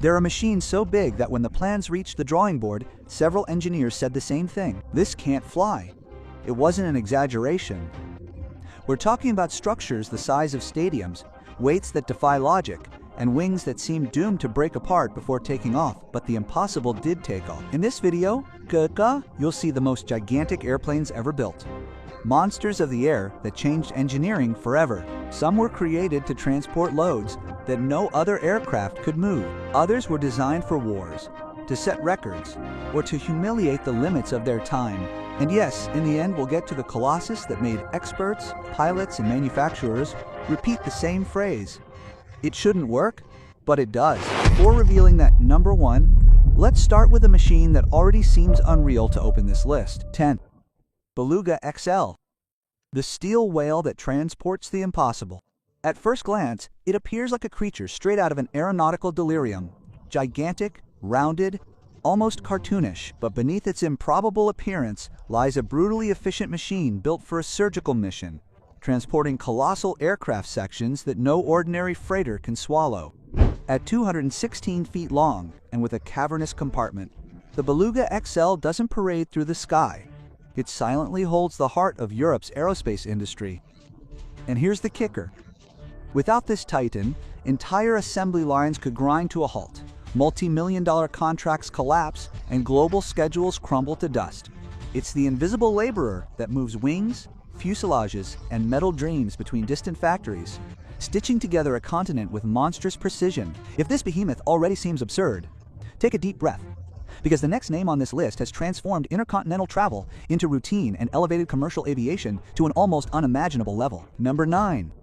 They're a machine so big that when the plans reached the drawing board, several engineers said the same thing. This can't fly. It wasn't an exaggeration. We're talking about structures the size of stadiums, weights that defy logic, and wings that seem doomed to break apart before taking off, but the impossible did take off. In this video, you'll see the most gigantic airplanes ever built. Monsters of the air that changed engineering forever. Some were created to transport loads that no other aircraft could move. Others were designed for wars, to set records, or to humiliate the limits of their time. And yes, in the end, we'll get to the colossus that made experts, pilots, and manufacturers repeat the same phrase. It shouldn't work, but it does. Before revealing that number one, let's start with a machine that already seems unreal to open this list. 10. Beluga XL. The steel whale that transports the impossible. At first glance, it appears like a creature straight out of an aeronautical delirium. Gigantic, rounded, almost cartoonish, but beneath its improbable appearance lies a brutally efficient machine built for a surgical mission, transporting colossal aircraft sections that no ordinary freighter can swallow. At 216 feet long and with a cavernous compartment, the Beluga XL doesn't parade through the sky. It silently holds the heart of Europe's aerospace industry. And here's the kicker. Without this titan, entire assembly lines could grind to a halt. Multi-million-dollar contracts collapse, and global schedules crumble to dust. It's the invisible laborer that moves wings, fuselages, and metal dreams between distant factories, stitching together a continent with monstrous precision. If this behemoth already seems absurd, take a deep breath, because the next name on this list has transformed intercontinental travel into routine and elevated commercial aviation to an almost unimaginable level. Number 9.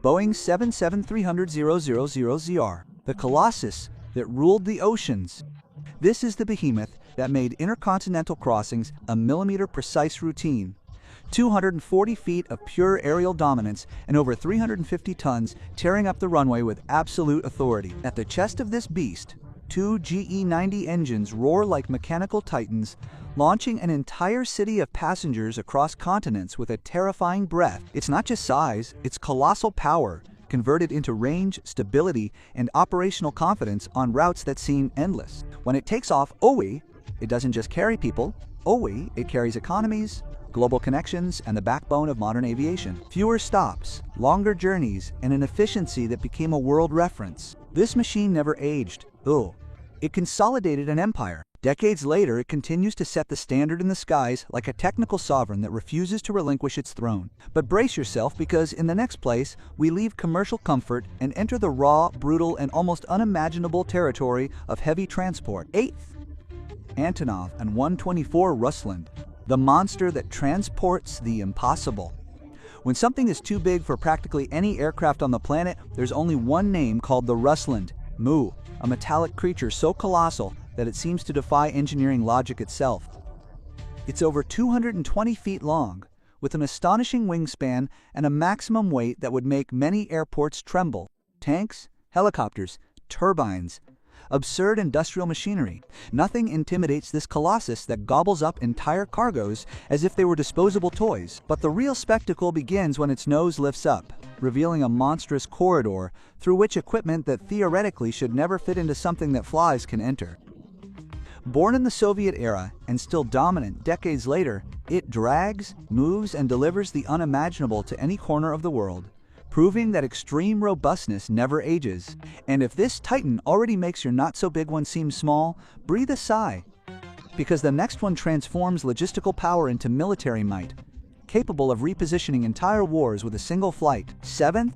Boeing 777-300-000ZR, the Colossus that ruled the oceans. This is the behemoth that made intercontinental crossings a millimeter-precise routine. 240 feet of pure aerial dominance and over 350 tons tearing up the runway with absolute authority. At the chest of this beast, two GE-90 engines roar like mechanical titans, launching an entire city of passengers across continents with a terrifying breath. It's not just size, it's colossal power, converted into range, stability, and operational confidence on routes that seem endless. When it takes off, it doesn't just carry people, it carries economies, global connections, and the backbone of modern aviation. Fewer stops, longer journeys, and an efficiency that became a world reference. This machine never aged. It consolidated an empire. Decades later, it continues to set the standard in the skies like a technical sovereign that refuses to relinquish its throne. But brace yourself, because in the next place, we leave commercial comfort and enter the raw, brutal, and almost unimaginable territory of heavy transport. 8th. Antonov and 124 Rusland, the monster that transports the impossible. When something is too big for practically any aircraft on the planet, there's only one name called the Rusland, Mu, a metallic creature so colossal that it seems to defy engineering logic itself. It's over 220 feet long, with an astonishing wingspan and a maximum weight that would make many airports tremble. Tanks, helicopters, turbines, absurd industrial machinery. Nothing intimidates this colossus that gobbles up entire cargoes as if they were disposable toys. But the real spectacle begins when its nose lifts up, revealing a monstrous corridor through which equipment that theoretically should never fit into something that flies can enter. Born in the Soviet era and still dominant decades later, it drags, moves, and delivers the unimaginable to any corner of the world, proving that extreme robustness never ages. And if this titan already makes your not-so-big one seem small, breathe a sigh, because the next one transforms logistical power into military might, capable of repositioning entire wars with a single flight. 7th.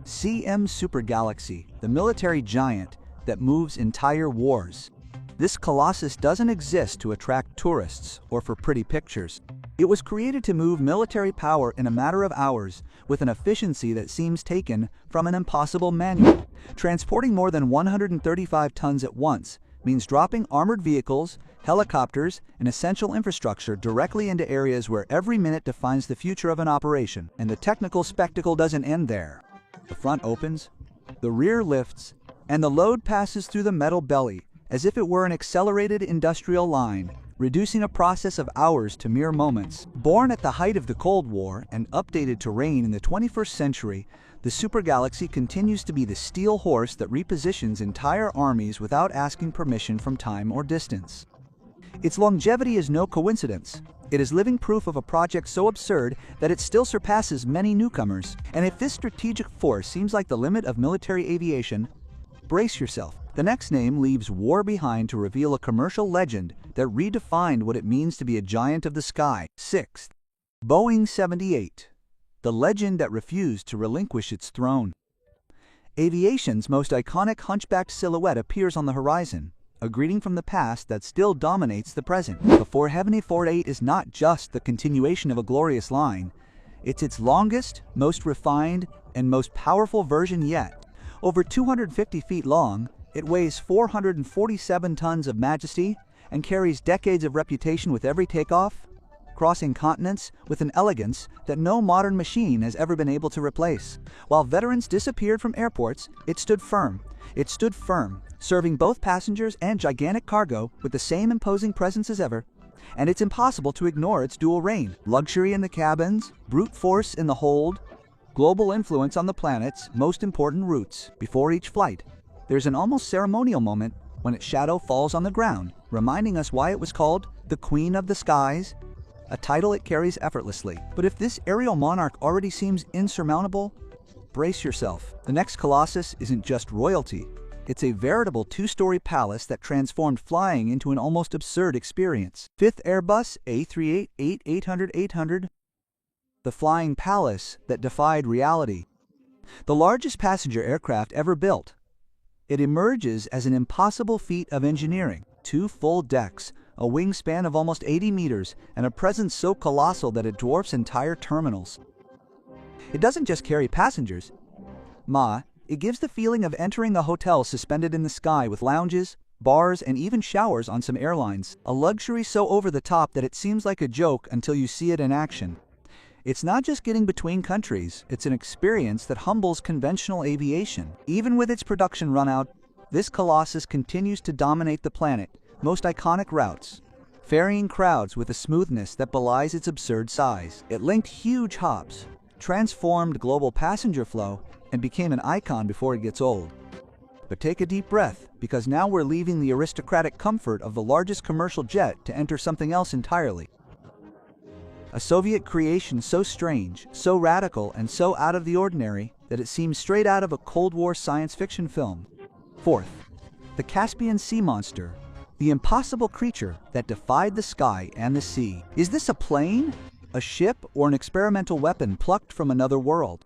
CM Super Galaxy, the military giant that moves entire wars. This colossus doesn't exist to attract tourists or for pretty pictures. It was created to move military power in a matter of hours with an efficiency that seems taken from an impossible manual. Transporting more than 135 tons at once means dropping armored vehicles, helicopters, and essential infrastructure directly into areas where every minute defines the future of an operation. And the technical spectacle doesn't end there. The front opens, the rear lifts, and the load passes through the metal belly as if it were an accelerated industrial line, reducing a process of hours to mere moments. Born at the height of the Cold War and updated to reign in the 21st century, the supergalaxy continues to be the steel horse that repositions entire armies without asking permission from time or distance. Its longevity is no coincidence. It is living proof of a project so absurd that it still surpasses many newcomers. And if this strategic force seems like the limit of military aviation, brace yourself. The next name leaves war behind to reveal a commercial legend that redefined what it means to be a giant of the sky. Sixth, Boeing 78, the legend that refused to relinquish its throne. Aviation's most iconic hunchbacked silhouette appears on the horizon, a greeting from the past that still dominates the present. The 748 is not just the continuation of a glorious line, it's its longest, most refined, and most powerful version yet. Over 250 feet long, it weighs 447 tons of majesty and carries decades of reputation with every takeoff, crossing continents with an elegance that no modern machine has ever been able to replace. While veterans disappeared from airports, it stood firm. It stood firm, serving both passengers and gigantic cargo with the same imposing presence as ever. And it's impossible to ignore its dual reign. Luxury in the cabins, brute force in the hold, global influence on the planet's most important routes. Before each flight, there's an almost ceremonial moment when its shadow falls on the ground, reminding us why it was called the Queen of the Skies, a title it carries effortlessly. But if this aerial monarch already seems insurmountable, brace yourself. The next Colossus isn't just royalty. It's a veritable two-story palace that transformed flying into an almost absurd experience. Fifth Airbus A380-800, the flying palace that defied reality. The largest passenger aircraft ever built. It emerges as an impossible feat of engineering. 2 full decks, a wingspan of almost 80 meters, and a presence so colossal that it dwarfs entire terminals. It doesn't just carry passengers. It gives the feeling of entering a hotel suspended in the sky with lounges, bars, and even showers on some airlines. A luxury so over the top that it seems like a joke until you see it in action. It's not just getting between countries, it's an experience that humbles conventional aviation. Even with its production run out, this Colossus continues to dominate the planet, most iconic routes, ferrying crowds with a smoothness that belies its absurd size. It linked huge hubs, transformed global passenger flow, and became an icon before it gets old. But take a deep breath, because now we're leaving the aristocratic comfort of the largest commercial jet to enter something else entirely. A Soviet creation so strange, so radical, and so out of the ordinary that it seems straight out of a Cold War science fiction film. Fourth, the Caspian Sea Monster, the impossible creature that defied the sky and the sea. Is this a plane, a ship, or an experimental weapon plucked from another world?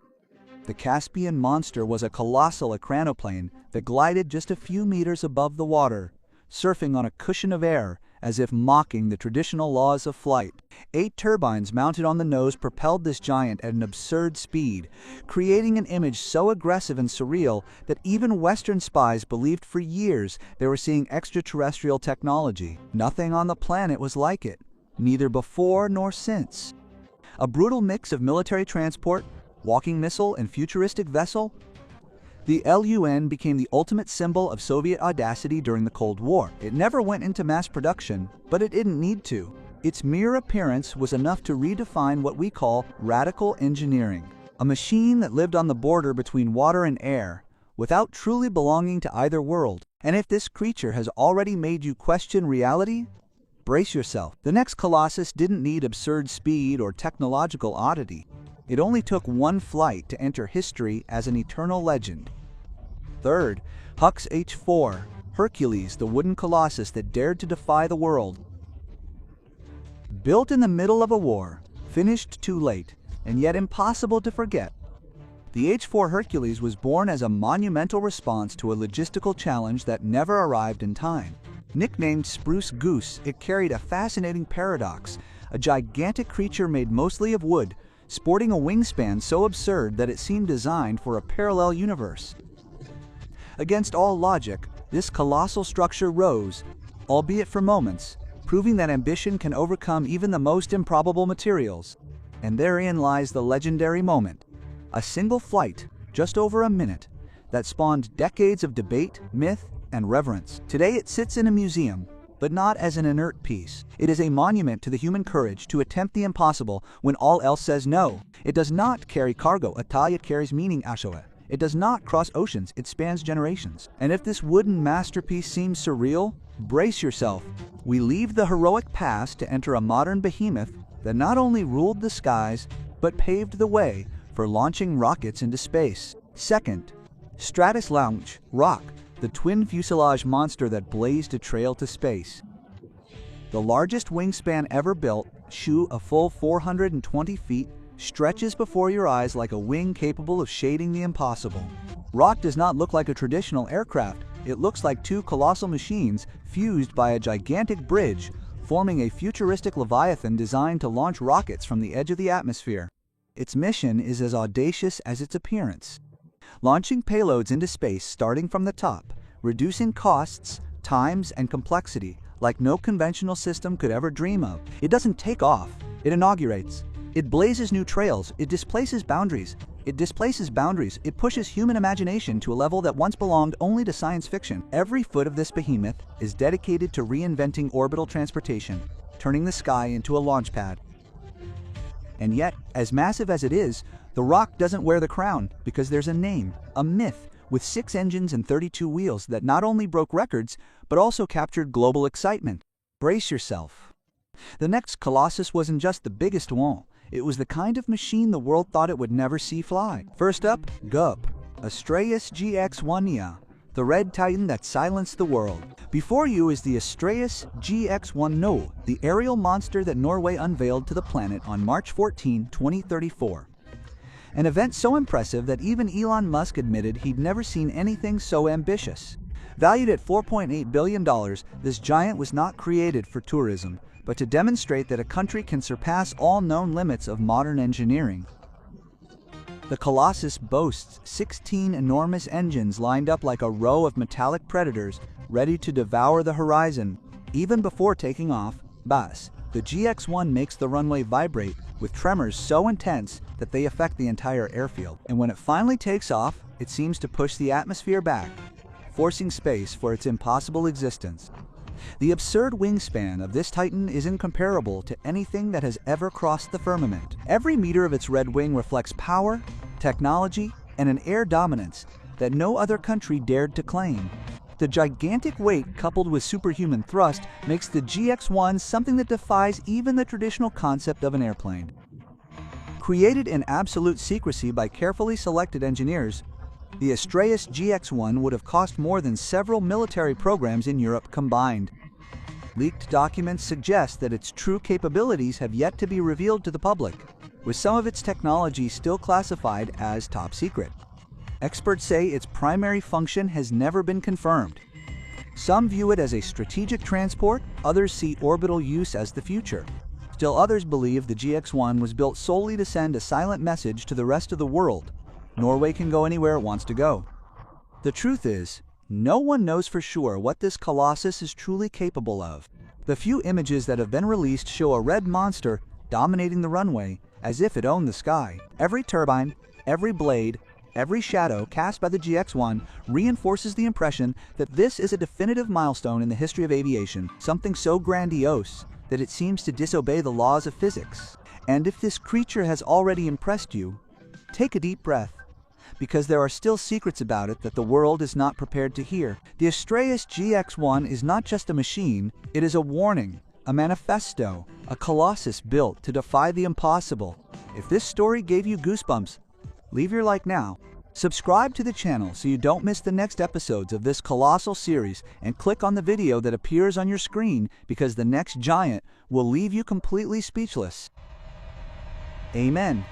The Caspian Monster was a colossal ecranoplane that glided just a few meters above the water, surfing on a cushion of air as if mocking the traditional laws of flight. 8 turbines mounted on the nose propelled this giant at an absurd speed, creating an image so aggressive and surreal that even Western spies believed for years they were seeing extraterrestrial technology. Nothing on the planet was like it, neither before nor since. A brutal mix of military transport, walking missile, and futuristic vessel, the LUN became the ultimate symbol of Soviet audacity during the Cold War. It never went into mass production, but it didn't need to. Its mere appearance was enough to redefine what we call radical engineering. A machine that lived on the border between water and air, without truly belonging to either world. And if this creature has already made you question reality, brace yourself. The next Colossus didn't need absurd speed or technological oddity. It only took one flight to enter history as an eternal legend. Third, Huck's H-4, Hercules, the wooden colossus that dared to defy the world. Built in the middle of a war, finished too late, and yet impossible to forget, the H-4 Hercules was born as a monumental response to a logistical challenge that never arrived in time. Nicknamed Spruce Goose, it carried a fascinating paradox, a gigantic creature made mostly of wood, sporting a wingspan so absurd that it seemed designed for a parallel universe. Against all logic, this colossal structure rose, albeit for moments, proving that ambition can overcome even the most improbable materials. And therein lies the legendary moment. A single flight, just over a minute, that spawned decades of debate, myth, and reverence. Today it sits in a museum, but not as an inert piece. It is a monument to the human courage to attempt the impossible when all else says no. It does not carry cargo, it carries meaning, Ashoa. It does not cross oceans, it spans generations. And if this wooden masterpiece seems surreal, brace yourself. We leave the heroic past to enter a modern behemoth that not only ruled the skies, but paved the way for launching rockets into space. Second, Stratus Launch Rock, the twin fuselage monster that blazed a trail to space. The largest wingspan ever built, a full 420 feet, stretches before your eyes like a wing capable of shading the impossible. Rock does not look like a traditional aircraft. It looks like two colossal machines fused by a gigantic bridge, forming a futuristic leviathan designed to launch rockets from the edge of the atmosphere. Its mission is as audacious as its appearance, launching payloads into space starting from the top, reducing costs, times, and complexity like no conventional system could ever dream of. It doesn't take off, it inaugurates. It blazes new trails, it displaces boundaries. It pushes human imagination to a level that once belonged only to science fiction. Every foot of this behemoth is dedicated to reinventing orbital transportation, turning the sky into a launch pad. And yet, as massive as it is, the Rock doesn't wear the crown because there's a name, a myth, with 6 engines and 32 wheels that not only broke records, but also captured global excitement. Brace yourself. The next Colossus wasn't just the biggest one. It was the kind of machine the world thought it would never see fly. First up, GUP, Astraeus GX1, the red titan that silenced the world. Before you is the Astraeus GX1, the aerial monster that Norway unveiled to the planet on March 14, 2034. An event so impressive that even Elon Musk admitted he'd never seen anything so ambitious. Valued at $4.8 billion, this giant was not created for tourism, but to demonstrate that a country can surpass all known limits of modern engineering. The Colossus boasts 16 enormous engines lined up like a row of metallic predators ready to devour the horizon. Even before taking off, the GX1 makes the runway vibrate with tremors so intense that they affect the entire airfield. And when it finally takes off, it seems to push the atmosphere back, forcing space for its impossible existence. The absurd wingspan of this Titan is incomparable to anything that has ever crossed the firmament. Every meter of its red wing reflects power, technology, and an air dominance that no other country dared to claim. The gigantic weight coupled with superhuman thrust makes the GX1 something that defies even the traditional concept of an airplane. Created in absolute secrecy by carefully selected engineers, the Astraeus GX1 would have cost more than several military programs in Europe combined. Leaked documents suggest that its true capabilities have yet to be revealed to the public, with some of its technology still classified as top secret. Experts say its primary function has never been confirmed. Some view it as a strategic transport, others see orbital use as the future. Still others believe the GX1 was built solely to send a silent message to the rest of the world. Norway can go anywhere it wants to go. The truth is, no one knows for sure what this Colossus is truly capable of. The few images that have been released show a red monster dominating the runway as if it owned the sky. Every turbine, every blade, every shadow cast by the GX1 reinforces the impression that this is a definitive milestone in the history of aviation, something so grandiose that it seems to disobey the laws of physics. And if this creature has already impressed you, take a deep breath, because there are still secrets about it that the world is not prepared to hear. The Astraeus GX1 is not just a machine, it is a warning, a manifesto, a colossus built to defy the impossible. If this story gave you goosebumps, leave your like now. Subscribe to the channel so you don't miss the next episodes of this colossal series, and click on the video that appears on your screen because the next giant will leave you completely speechless. Amen.